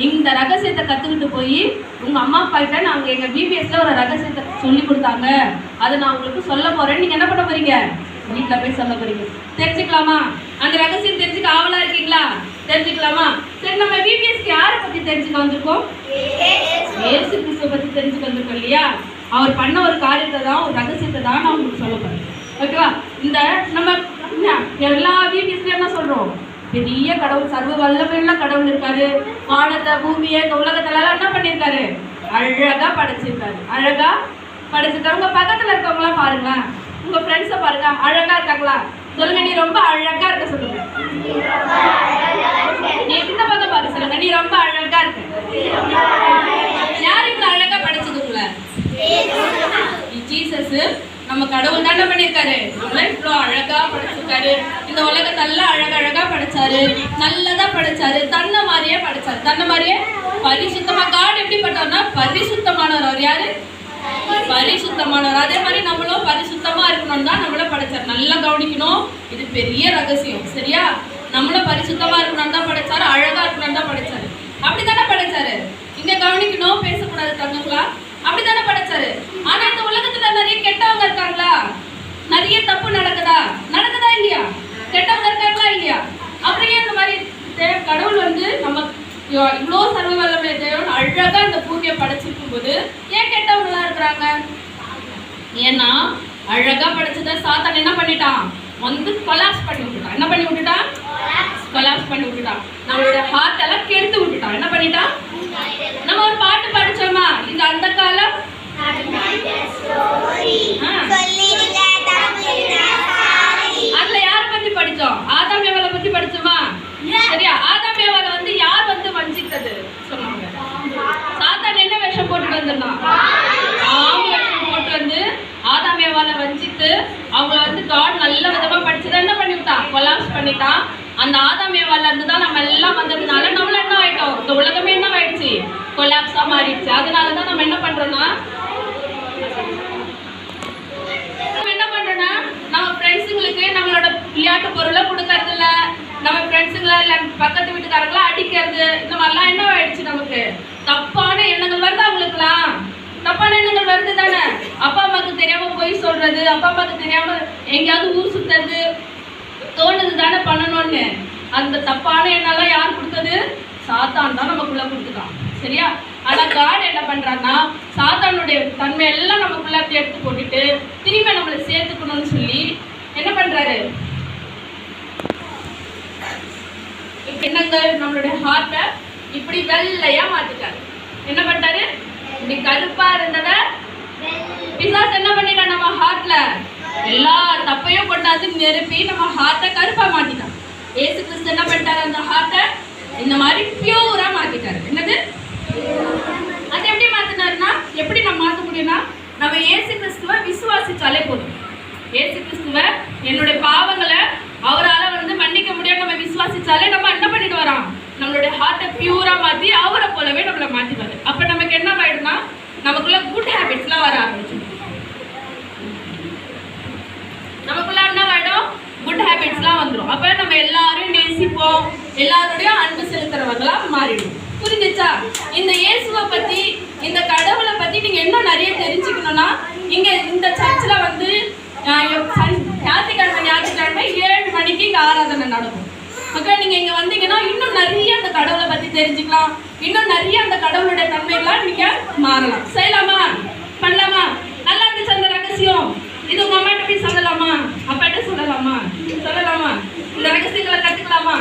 இந்த ரகசியத்தை கற்றுக்கிட்டு போய் உங்கள் அம்மா அப்பா கிட்ட நாங்கள் எங்கள் பிபிஎஸ்ல ஒரு ரகசியத்தை சொல்லி கொடுத்தாங்க, அதை நான் உங்களுக்கு சொல்ல போகிறேன். நீங்கள் என்ன பண்ண போகிறீங்க? வீட்டில் போய் சொல்ல போகிறீங்க. தெரிஞ்சுக்கலாமா? அந்த ரகசியம் தெரிஞ்சுக்க ஆவலாக இருக்கீங்களா? தெரிஞ்சுக்கலாமா? சரி, நம்ம பிபிஎஸ்க்கு யாரை பற்றி தெரிஞ்சுக்க வந்திருக்கோம்? இயேசு கிறிஸ்துவை பற்றி தெரிஞ்சுக்க வந்திருக்கோம் இல்லையா? அவர் பண்ண ஒரு காரியத்தை தான், ஒரு ரகசியத்தை தான் நான் உங்களுக்கு சொல்ல போகிறேன். ஓகேவா? இந்த நம்ம எல்லா பிபிஎஸ்லையும் என்ன சொல்கிறோம்? பெரிய கடவுள், சர்வ வல்லமையுள்ள கடவுள் இருக்காரு. வானத்தை பூமியை இந்த உலகத்தெல்லாம் என்ன பண்ணியிருக்காரு? அழகா படைச்சிருக்காரு. அழகா படைச்சிருக்காரு. உங்க பக்கத்துல இருக்கவங்களாம் பாருங்களேன், உங்க ஃப்ரெண்ட்ஸை பாருங்க, அழகா இருக்காங்களா? சொல்லுங்க, நீ ரொம்ப அழகா இருக்க சொல்லுங்க. நீ இந்த பக்கம் பார்க்க சொல்லுங்க, நீ ரொம்ப அழகா இருக்க. யாரு இவ்வளவு அழகா படைச்சதுங்கள? ஜீசஸ் நம்ம கடவுள் தானே பண்ணியிருக்காரு. நம்மள இவ்வளோ அழகா படைச்சிருக்காரு. இந்த உலகத்தெல்லாம் அழகழகா படைச்சாரு, நல்லதா படைச்சாரு, தன்னை மாதிரியே படைச்சாரு. தன்னை மாதிரியே பரிசுத்தமா. காட் எப்படிப்பட்டவர்னா பரிசுத்தமானவர். அவர் யாரு? பரிசுத்தமானவர். அதே மாதிரி நம்மளும் பரிசுத்தமா இருக்கணும் தான் நம்மள படைச்சாரு. நல்லா கவனிக்கணும், இது பெரிய ரகசியம். சரியா? நம்மளும் பரிசுத்தமா இருக்கணும் தான் படைச்சாரு, அழகா இருக்கணும் தான் படைச்சாரு. அப்படித்தானே படைச்சாரு. இங்க கவனிக்கணும், பேசக்கூடாது தங்கங்களா. அப்படித்தானே படைச்சாரு. ஆனா இந்த உலகத்துல நிறைய கெட்டவங்க இருக்காங்களா? நிறைய தப்பு நடக்குதா இல்லையா? கெட்டவங்க இருக்காங்களா இல்லையா? அப்படியே இந்த மாதிரி கடவுள் வந்து நம்ம இவ்வளோ சர்வ வல்லமை தேவன் அழகா இந்த பூமியை படைச்சிருக்கும் போது ஏன் கெட்டவங்களா இருக்கிறாங்க? ஏன்னா அழகா படைச்சத சாத்தான் என்ன பண்ணிட்டான்? வந்து கொலாப்ஸ் பண்ணி விட்டுட்டான். என்ன பண்ணி விட்டுட்டான்? கொலாப்ஸ் பண்ணி விட்டுட்டான். நம்மளோட ஹார்ட் எல்லாம் கெடுத்து விட்டுட்டான். என்ன பண்ணிட்டான்? நம்ம ஒரு பாட்டு படிச்சோமா, இந்த அந்த காலம் அதுல யார பத்தி படிச்சோம்? ஆதாம் ஏவாளை பத்தி படிச்சோமா? சரியா? ஆதாம் ஏவாளை வந்து யார் வந்து வஞ்சித்தது சொன்னாங்க? சாத்தான் என்ன வேஷம் போட்டுட்டு வந்திருந்தான்? ஆம் வேஷம் போட்டு வந்து ஆதாம் ஏவாளை வஞ்சித்து அவங்கள வந்து காட் நல்ல விதமா படிச்சுதான் என்ன பண்ணி விட்டான்? கொலாப்ஸ் பண்ணிட்டான். அந்த ஆதாம் ஏவாள்ல இருந்து தான் நம்ம எல்லாம் வந்ததுனால நம்மள என்ன ஆயிட்டோம்? இந்த உலகமே என்ன ஆயிடுச்சு? கொலாப்ஸா மாறிடுச்சு. அதனாலதான் நம்ம என்ன பண்றோம்னா நம்ம ஃப்ரெண்ட்ஸுங்களுக்கு நம்மளோட விளையாட்டு பொருளை கொடுக்கறது இல்ல, நம்ம ஃப்ரெண்ட்ஸுங்களா இல்ல பக்கத்து வீட்டுக்காரங்களா அடிக்கிறது, இந்த மாதிரிலாம் என்ன ஆயிடுச்சு? நமக்கு தப்பான எண்ணங்கள் வருது. அவங்களுக்குலாம் தப்பான எண்ணங்கள் வருது தானே? அப்பா அம்மாவுக்கு தெரியாம போய் சொல்றது, அப்பா அம்மாவுக்கு தெரியாம எங்கேயாவது ஊர் சுத்துறது தோணுது தானே பண்ணணும்னு. அந்த தப்பான எண்ணெல்லாம் யார் கொடுத்தது? சாத்தான் தான் நமக்குள்ள கொடுத்துட்டான். சரியா? ஆனா காட் என்ன பண்றான்னா சாத்தானுடைய தன்மை எல்லாம் நமக்குள்ள எடுத்து போட்டுட்டு திரும்ப நம்மளை சேர்த்துக்கணும்னு சொல்லி என்ன பண்றாரு? எண்ணங்கள் நம்மளுடைய ஹார்ட்டை இப்படி வெள்ளையா மாத்திட்டாரு. என்ன பண்ணிட்டாரு? இப்படி கருப்பா இருந்தத பிசாசு என்ன பண்ணிட்டான்? நம்ம ஹார்ட்ல எல்லா தப்பையும் கொண்டாந்து நிரப்பி நம்ம ஹார்ட்டை கருப்பா மாத்திட்டான். ஏசு கிறிஸ்து என்ன பண்ணிட்டாரு? அந்த ஹார்ட்டை இந்த மாதிரி பியூரா மாத்திட்டாரு. என்னது? அது எப்படி மாத்தினாருன்னா, எப்படி நம்ம மாற்ற முடியும்னா, நம்ம ஏசு கிறிஸ்துவை விசுவாசிச்சாலே போதும். ஏசு கிறிஸ்துவ என்னுடைய பாவங்களை அவரால் வந்து மன்னிக்க முடியாது நம்ம விசுவாசிச்சாலே நம்ம என்ன பண்ணிட்டு வரோம்? நம்மளுடைய ஹார்ட்டை பியூரா மாற்றி அவரை போலவே நம்மளை மாற்றிடுவாரு. அப்போ நமக்கு என்ன ஆயிடும்னா, நமக்குள்ள குட் ஹேபிட்ஸ்லாம் வர ஆரம்பிச்சு. நமக்குள்ள என்ன ஆயிடும்? குட் ஹேபிட்ஸ்லாம் வந்துடும். அப்போ நம்ம எல்லாரையும் நேசிப்போம், எல்லாரோடையும் அன்பு செலுத்துறவங்களா மாறிடும். புரிஞ்சுச்சா? இந்த இயேசுவை பத்தி, இந்த கடவுளை பத்தி நீங்க இன்னும் நிறைய தெரிஞ்சுக்கணும்னா இங்க இந்த சர்ச்சில் வந்து ஞாயிற்றுக்கிழமை 7 மணிக்கு இங்க ஆராதனை நடக்கும். ஓகே, நீங்க இங்க வந்தீங்கன்னா இன்னும் நிறைய அந்த கடவுளை பத்தி தெரிஞ்சுக்கலாம். இன்னும் நிறைய அந்த கடவுளுடைய தன்மைகளாம் நீங்க மாறலாம். செய்யலாமா? பண்ணலாமா? நல்லா இருந்துச்சு அந்த ரகசியம். இது உங்க அம்மாட்ட போய் சொல்லலாமா? அப்பாட்ட சொல்லலாமா? சொல்லலாமா? இந்த ரகசியங்களை கத்துக்கலாமா?